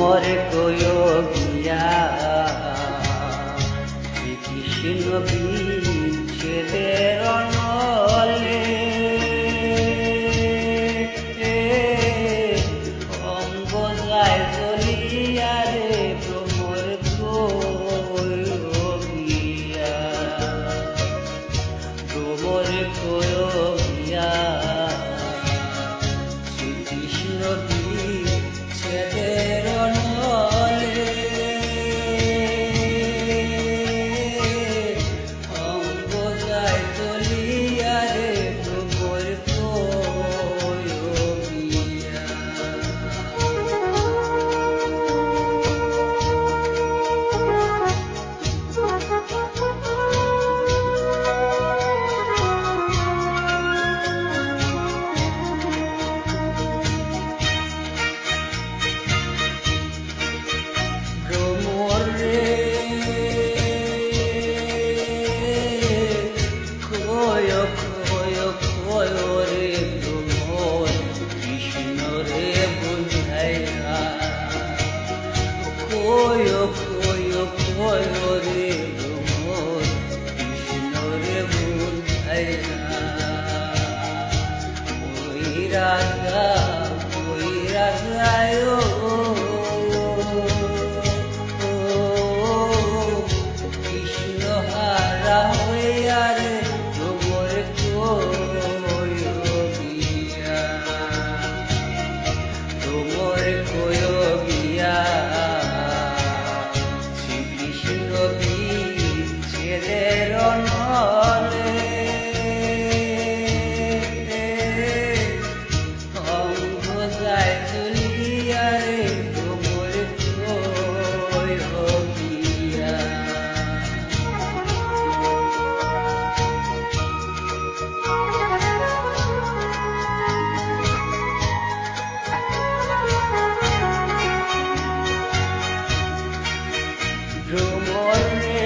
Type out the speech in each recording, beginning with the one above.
ভ্রমর কয়ো গিয়া শ্রীকৃষ্ণ বিচ্ছেদের নলে অঙ্গ যায় জ্বলিয়া রে ভ্রমর কয়ো গিয়া ভ্রমর কয়ো গিয়া শ্রীকৃষ্ণ বিচ্ছেদের নলে অঙ্গ যায় জ্বলিয়া রে ভ্রমর কয়ো গিয়া। ভ্রমর রে কয়ো কয়ো কয়ো রে ভ্রমর কৃষ্ণ রে বুঝাইয়া কয়ো কয়ো কয়ো রে ভ্রমর কৃষ্ণ রে বুঝাইয়া ওই রাজা কৃষ্ণ হারা হইয়া রে ভ্রমর কয়ো গিয়া ভ্রমর কয়ো গিয়া শ্রীকৃষ্ণ বিচ্ছেদের নলে অঙ্গ যায় জ্বলিয়া রে ভ্রমর কয়ো গিয়া। ভ্রমর রে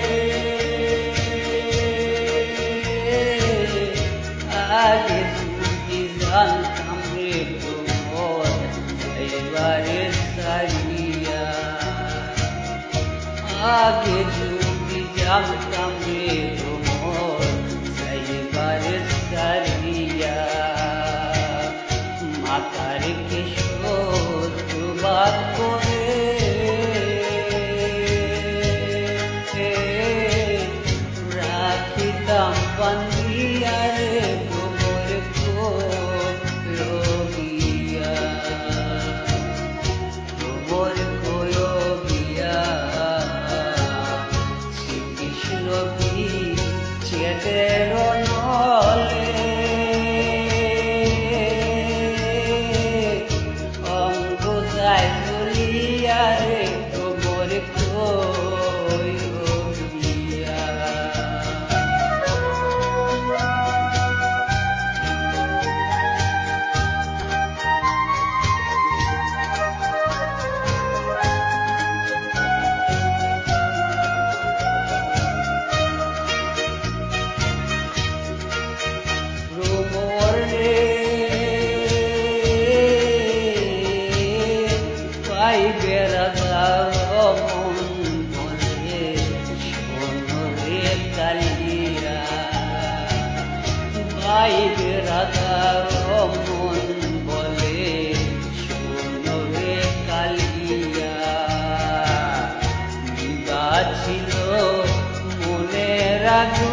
আগে যদি জানতাম রে ভ্রমর এবারে সারিয়া আগে যদি জানতাম রে ভ্রমর এবারে সারিয়া মাতার কিশোর বাদ করে রাখিতাম বান্ধিয়া রে ভ্রমর কয়ো গিয়া ভ্রমর কয়ো গিয়া শ্রীকৃষ্ণ বিচ্ছেদের নলে অঙ্গ যায় জ্বলিয়া রে ভ্রমর কয়ো গিয়া। ভ্রমর রে পাইবে রাধা মন বলে শোন রে কালিয়া পাইবে রাধা মন বলে শোন রে কালিয়া বিবাদ ছিল মনে রাখু